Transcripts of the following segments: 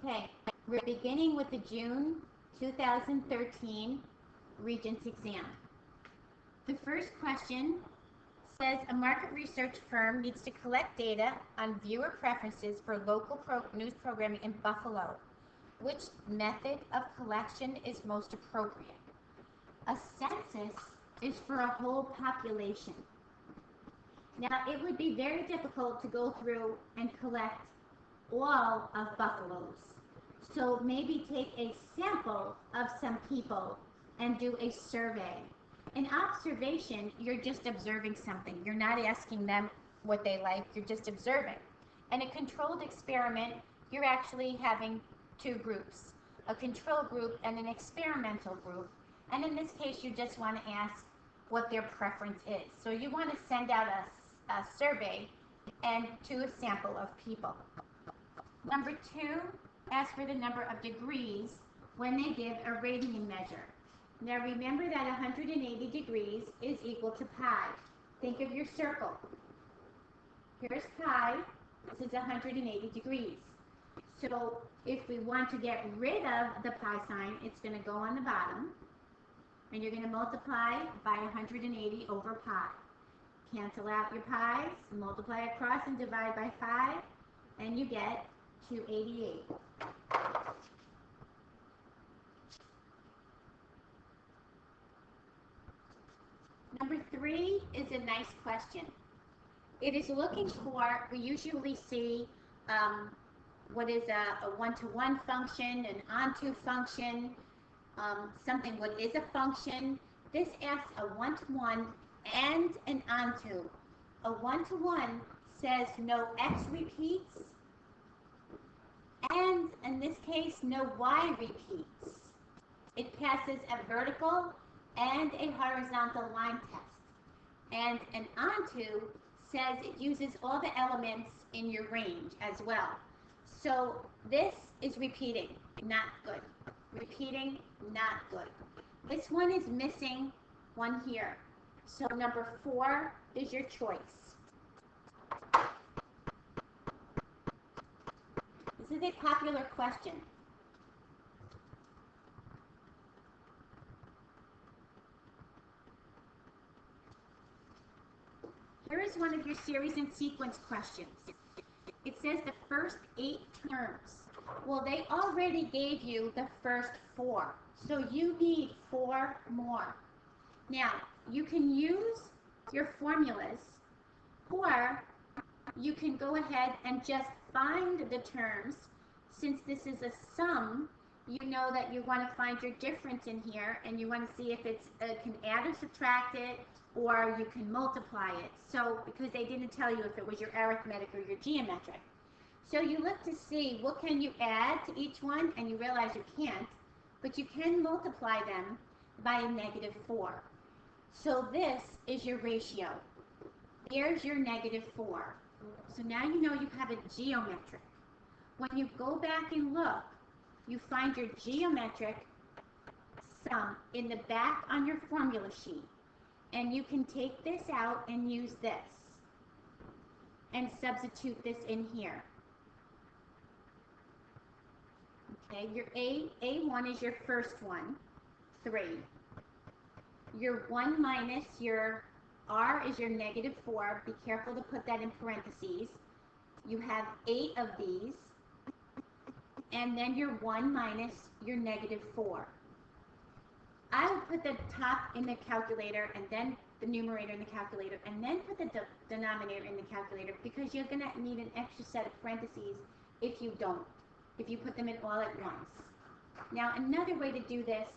Okay, we're beginning with the June 2013 Regents exam. The first question says a market research firm needs to collect data on viewer preferences for local news programming in Buffalo. Which method of collection is most appropriate? A census is for a whole population. Now, it would be very difficult to go through and collect all of Buffalo's. So maybe take a sample of some people and do a survey. An observation, you're just observing something. You're not asking them what they like, you're just observing. And a controlled experiment, you're actually having two groups, a control group and an experimental group. And in this case, you just want to ask what their preference is. So you want to send out a survey and to a sample of people. Number two, ask for the number of degrees when they give a radian measure. Now remember that 180 degrees is equal to pi. Think of your circle. Here's pi. This is 180 degrees. So if we want to get rid of the pi sign, it's going to go on the bottom. And you're going to multiply by 180 over pi. Cancel out your pi's, multiply across and divide by 5, and you get 288. Number 3 is a nice question. It is looking for, we usually see what is a one-to-one function, an onto function, something what is a function. This asks a one-to-one and an onto. A one-to-one says no x repeats, and in this case, no y repeats. It passes a vertical and a horizontal line test. And an onto says it uses all the elements in your range as well. So this is repeating, not good. Repeating, not good. This one is missing one here. So number 4 is your choice. This is a popular question. Here is one of your series and sequence questions. It says the first 8 terms. Well, they already gave you the first 4, so you need 4 more. Now, you can use your formulas, or you can go ahead and just find the terms. Since this is a sum, you know that you want to find your difference in here, and you want to see if it's can add or subtract it, or you can multiply it. So, because they didn't tell you if it was your arithmetic or your geometric. So you look to see what can you add to each one, and you realize you can't, but you can multiply them by a negative 4. So this is your ratio. Here's your negative 4. So now you know you have a geometric. When you go back and look, you find your geometric sum in the back on your formula sheet. And you can take this out and use this. And substitute this in here. Okay, your A1 is your first one, 3. Your 1 minus your R is your negative 4. Be careful to put that in parentheses. You have 8 of these. And then your 1 minus your negative 4. I would put the top in the calculator and then the numerator in the calculator and then put the denominator in the calculator, because you're going to need an extra set of parentheses if you don't, if you put them in all at once. Now, another way to do this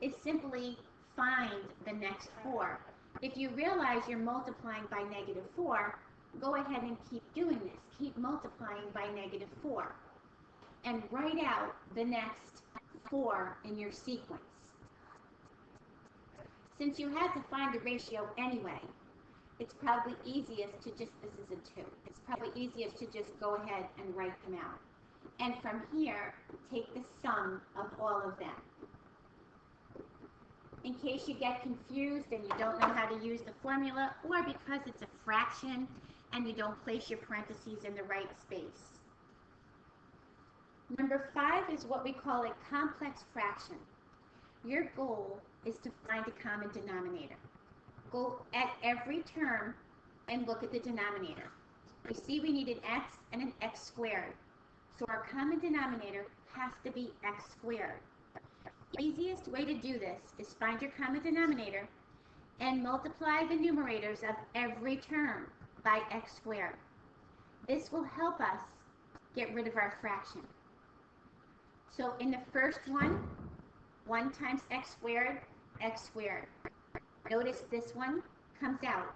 is simply find the next 4. If you realize you're multiplying by negative 4, go ahead and keep doing this. Keep multiplying by negative 4. And write out the next 4 in your sequence. Since you had to find the ratio anyway, it's probably easiest to just, this is a 2, it's probably easiest to just go ahead and write them out. And from here, take the sum of all of them. In case you get confused and you don't know how to use the formula, or because it's a fraction and you don't place your parentheses in the right space. Number 5 is what we call a complex fraction. Your goal is to find a common denominator. Go at every term and look at the denominator. We see we need an x and an x squared. So our common denominator has to be x squared. The easiest way to do this is find your common denominator and multiply the numerators of every term by x squared. This will help us get rid of our fraction. So in the first one, 1 times x squared, x squared. Notice this one comes out,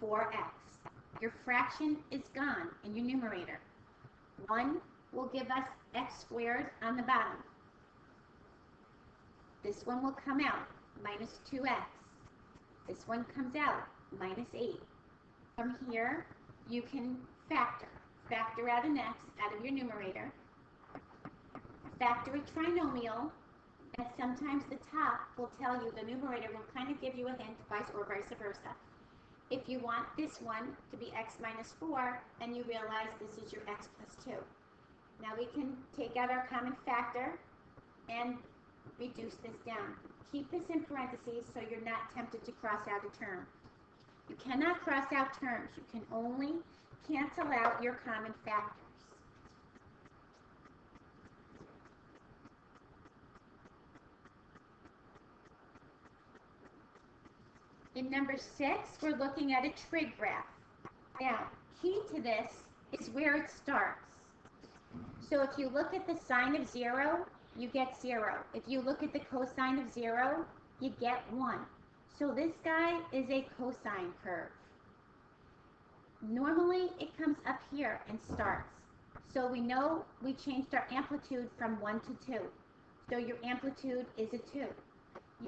4x. Your fraction is gone in your numerator. 1 will give us x squared on the bottom. This one will come out, minus 2x. This one comes out, minus 8. From here, you can factor. Factor out an x out of your numerator. Factor a trinomial, and sometimes the top will tell you, the numerator will kind of give you a hint, vice versa. If you want this one to be x minus 4, and you realize this is your x plus 2. Now we can take out our common factor and reduce this down. Keep this in parentheses so you're not tempted to cross out a term. You cannot cross out terms. You can only cancel out your common factors. In number 6, we're looking at a trig graph. Now, key to this is where it starts. So if you look at the sign of 0, you get 0. If you look at the cosine of 0, you get 1. So this guy is a cosine curve. Normally, it comes up here and starts. So we know we changed our amplitude from 1 to 2. So your amplitude is a 2.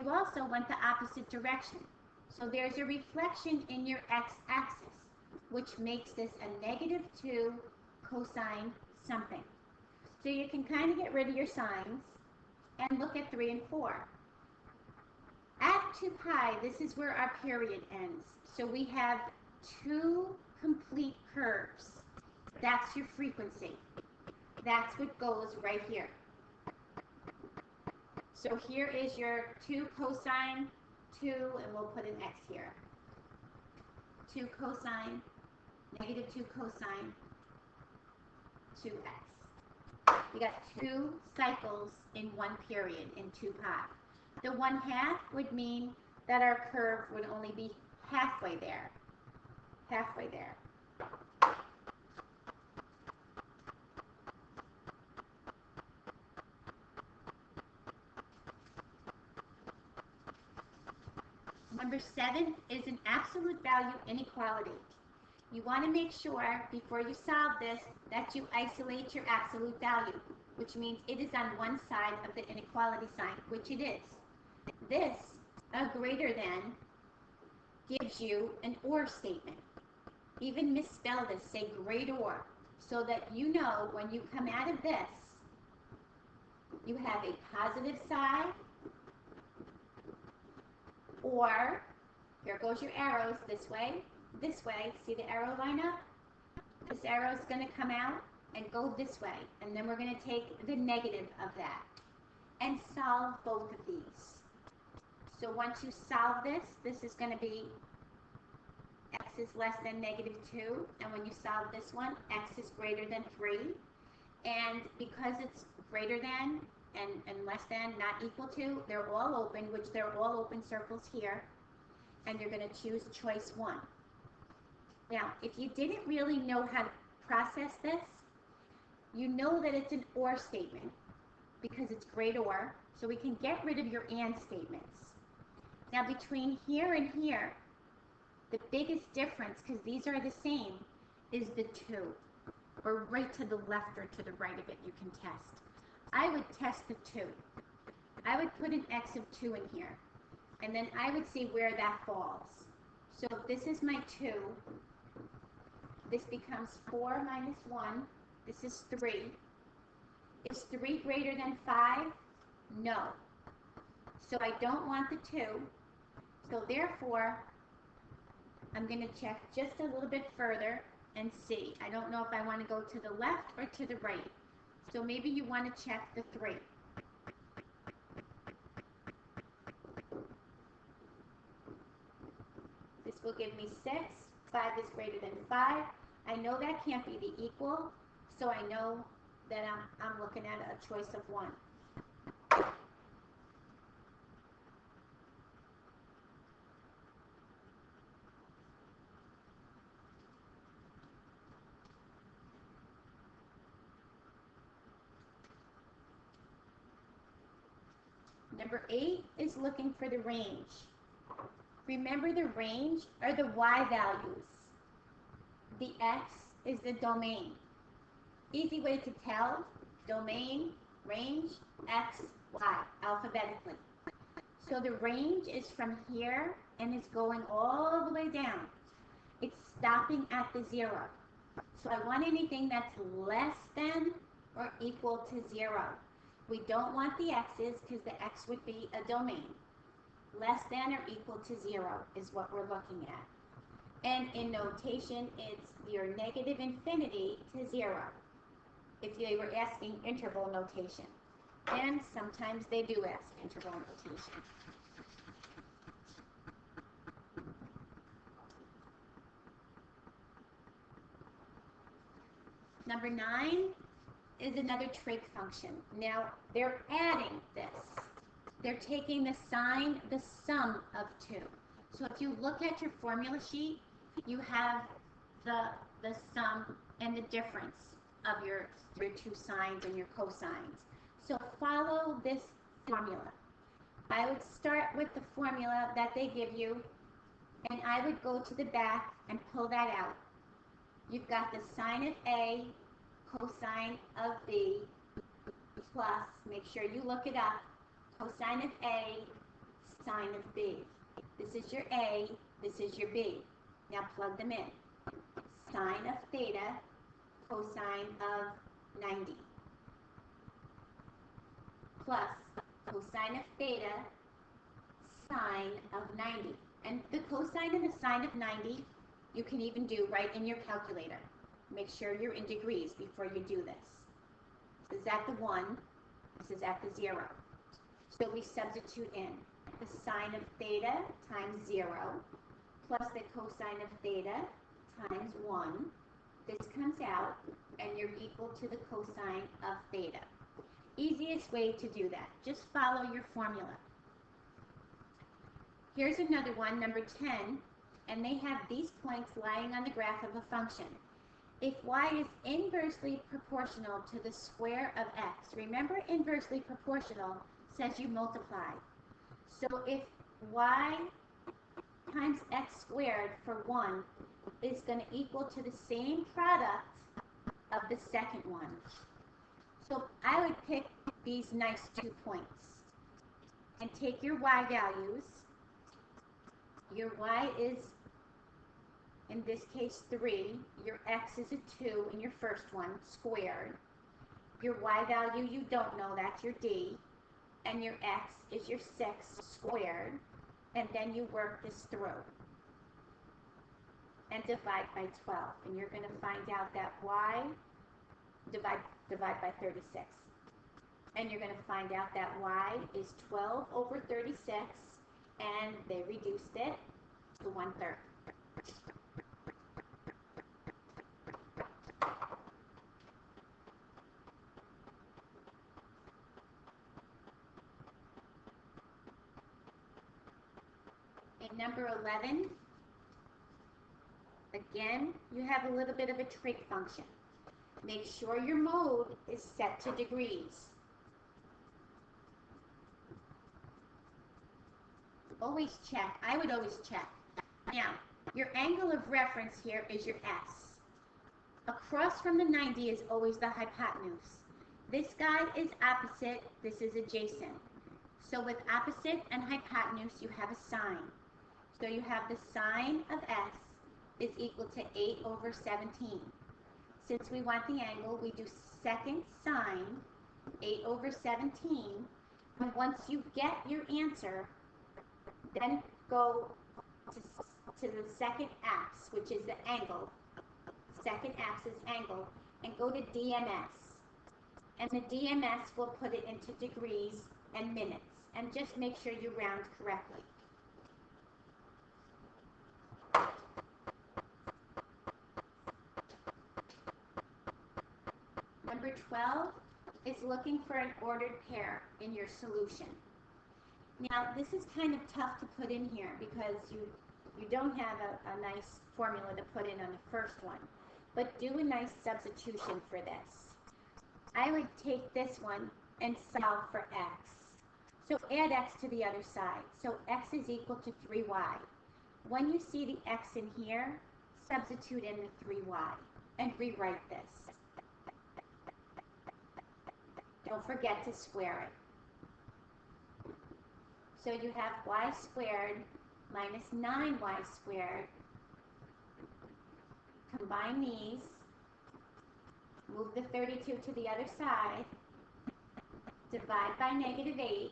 You also went the opposite direction. So there's a reflection in your x-axis, which makes this a negative 2 cosine something. So you can kind of get rid of your signs and look at 3 and 4. At 2 pi, this is where our period ends. So we have 2 complete curves. That's your frequency. That's what goes right here. So here is your 2 cosine 2, and we'll put an x here. 2 cosine, negative 2 cosine, 2x. We got 2 cycles in 1 period in 2 pi. The 1/2 would mean that our curve would only be halfway there. Halfway there. Number 7 is an absolute value inequality. You want to make sure before you solve this that you isolate your absolute value, which means it is on one side of the inequality sign, which it is. This, a greater than, gives you an or statement. Even misspell this, say greater, so that you know when you come out of this, you have a positive side, or, here goes your arrows, this way, see the arrow line up? This arrow is going to come out and go this way, and then we're going to take the negative of that and solve both of these. So once you solve this, this is going to be x is less than negative 2, and when you solve this one, x is greater than 3, and because it's greater than and less than, not equal to, they're all open, which they're all open circles here, and you're going to choose choice 1. Now, if you didn't really know how to process this, you know that it's an or statement because it's greater, so we can get rid of your and statements. Now, between here and here, the biggest difference, because these are the same, is the 2, or right to the left or to the right of it you can test. I would test the 2. I would put an x of 2 in here, and then I would see where that falls. So if this is my 2, this becomes 4 minus 1. This is 3. Is 3 greater than 5? No. So I don't want the 2. So therefore, I'm going to check just a little bit further and see. I don't know if I want to go to the left or to the right. So maybe you want to check the 3. This will give me 6. 5 is greater than 5. I know that can't be the equal, so I know that I'm looking at a choice of 1. Number 8 is looking for the range. Remember, the range are the y values. The x is the domain. Easy way to tell: domain, range, x, y, alphabetically. So the range is from here and it's going all the way down. It's stopping at the 0. So I want anything that's less than or equal to 0. We don't want the x's because the x would be a domain. Less than or equal to 0 is what we're looking at. And in notation, it's your negative infinity to 0, if they were asking interval notation. And sometimes they do ask interval notation. Number 9 is another trig function. Now, they're adding this. They're taking the sign, the sum of 2. So if you look at your formula sheet, you have the sum and the difference of your 2 signs and your cosines. So follow this formula. I would start with the formula that they give you, and I would go to the back and pull that out. You've got the sine of A, cosine of B, plus, make sure you look it up, cosine of A, sine of B. This is your A, this is your B. Now plug them in. Sine of theta, cosine of 90. Plus cosine of theta, sine of 90. And the cosine and the sine of 90, you can even do right in your calculator. Make sure you're in degrees before you do this. This is at the 1, this is at the 0. So we substitute in the sine of theta times 0 plus the cosine of theta times 1. This comes out, and you're equal to the cosine of theta. Easiest way to do that. Just follow your formula. Here's another one, number 10, and they have these points lying on the graph of a function. If y is inversely proportional to the square of x, remember inversely proportional says you multiply. So if y times x squared for 1 is going to equal to the same product of the second one. So I would pick these nice 2 points and take your y values. Your y is, in this case, 3. Your x is a 2 in your first one, squared. Your y value, you don't know, that's your d. And your x is your 6 squared. And then you work this through. And divide by 12. And you're going to find out that y, divide by 36. And you're going to find out that y is 12 over 36. And they reduced it to 1/3. And number 11, again, you have a little bit of a trig function. Make sure your mode is set to degrees. Always check. I would always check. Now, your angle of reference here is your S. Across from the 90 is always the hypotenuse. This guy is opposite, this is adjacent. So with opposite and hypotenuse, you have a sine. So you have the sine of S is equal to 8 over 17. Since we want the angle, we do second sine, 8 over 17. And once you get your answer, then go to the second apse, which is the angle. Second apse is angle, and go to DMS. and the DMS will put it into degrees and minutes. And just make sure you round correctly. Number 12 is looking for an ordered pair in your solution. Now, this is kind of tough to put in here because you don't have a nice formula to put in on the first one, but do a nice substitution for this. I would take this one and solve for x. So add x to the other side. So x is equal to 3y. When you see the x in here, substitute in the 3y and rewrite this. Don't forget to square it. So you have y squared minus 9y squared. Combine these. Move the 32 to the other side. Divide by -8.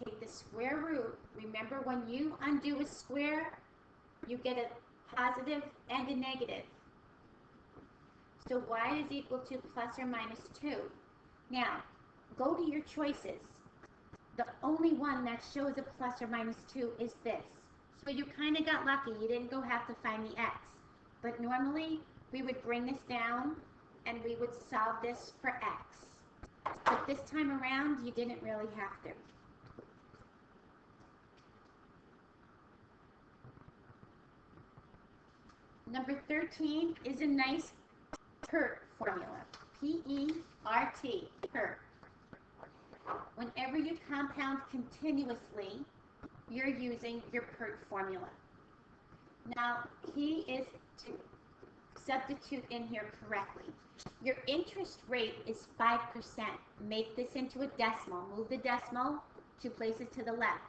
Take the square root. Remember, when you undo a square, you get a positive and a negative. So y is equal to plus or minus 2. Now, go to your choices. The only one that shows a plus or minus 2 is this. So you kind of got lucky. You didn't have to find the x. But normally, we would bring this down and we would solve this for x. But this time around, you didn't really have to. Number 13 is a nice PERT formula. P-E-R-T, PERT. Whenever you compound continuously, you're using your PERT formula. Now, key is to substitute in here correctly. Your interest rate is 5%. Make this into a decimal. Move the decimal 2 places to the left.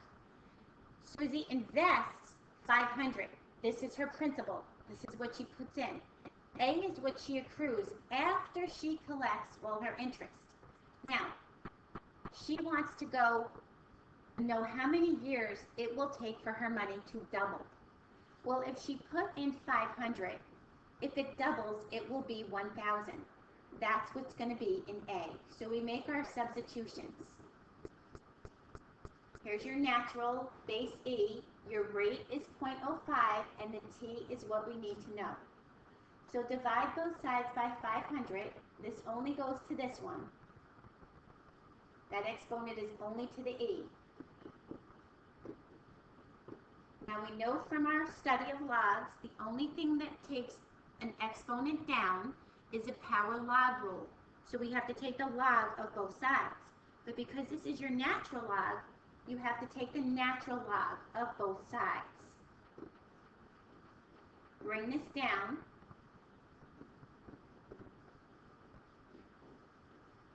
Susie invests 500. This is her principal. This is what she puts in. A is what she accrues after she collects all her interest. Now, she wants to know how many years it will take for her money to double. Well, if she put in 500, if it doubles, it will be 1,000. That's what's going to be in A. So we make our substitutions. Here's your natural, base E. Your rate is 0.05, and the T is what we need to know. So divide both sides by 500. This only goes to this one. That exponent is only to the E. Now we know from our study of logs, the only thing that takes an exponent down is a power log rule. So we have to take the log of both sides. But because this is your natural log, you have to take the natural log of both sides. Bring this down.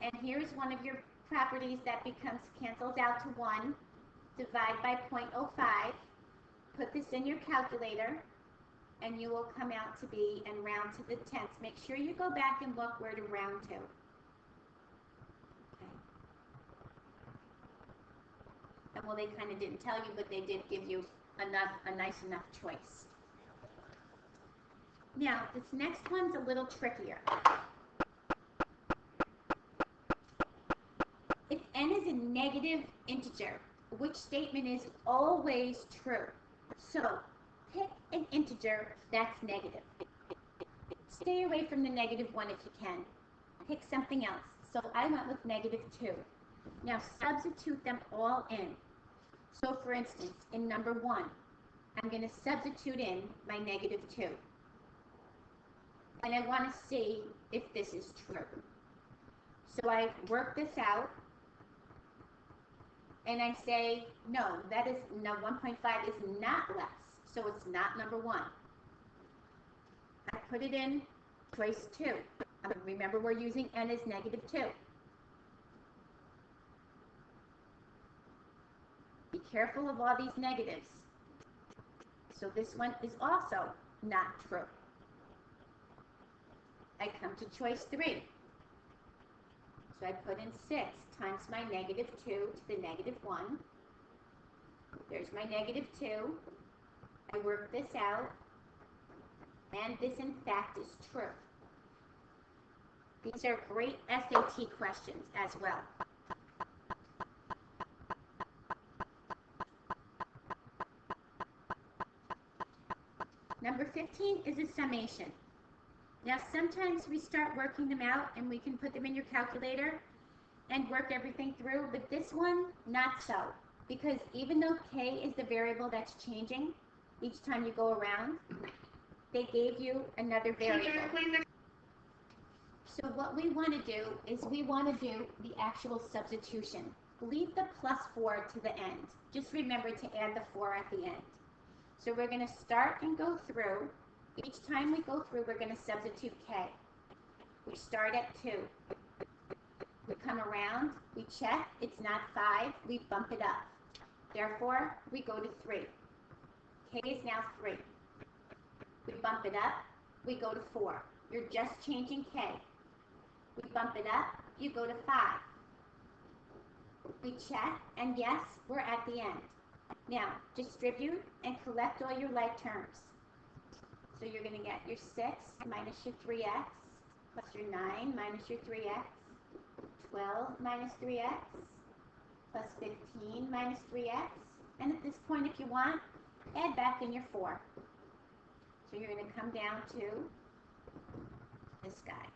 And here's one of your properties that cancels out to 1. Divide by 0.05. Put this in your calculator, and you will come out to be, and round to the tenths. Make sure you go back and look where to round to. Okay. And well, they kind of didn't tell you, but they did give you a nice enough choice. Now, this next one's a little trickier. If n is a negative integer, which statement is always true? So, pick an integer that's negative. Stay away from the -1 if you can. Pick something else. So I went with -2. Now substitute them all in. So for instance, in number 1, I'm going to substitute in my -2. And I want to see if this is true. So I work this out. And I say, no, 1.5 is not less, so it's not number 1. I put it in choice 2. Remember, we're using n as -2. Be careful of all these negatives. So this one is also not true. I come to choice 3. So I put in 6 times my -2 to the -1. There's my -2. I work this out, and this in fact is true. These are great SAT questions as well. Number 15 is a summation. Now sometimes we start working them out and we can put them in your calculator and work everything through, but this one, not so. Because even though k is the variable that's changing each time you go around, they gave you another variable. So what we want to do is we want to do the actual substitution. Leave the plus 4 to the end. Just remember to add the 4 at the end. So we're going to start and go through. Each time we go through, we're going to substitute k. We start at 2. We come around, we check, it's not 5, we bump it up. Therefore, we go to 3. K is now 3. We bump it up, we go to 4. You're just changing k. We bump it up, you go to 5. We check, and yes, we're at the end. Now, distribute and collect all your like terms. So you're going to get your 6 minus your 3x, plus your 9 minus your 3x, 12 minus 3x, plus 15 minus 3x. And at this point, if you want, add back in your 4. So you're going to come down to this guy.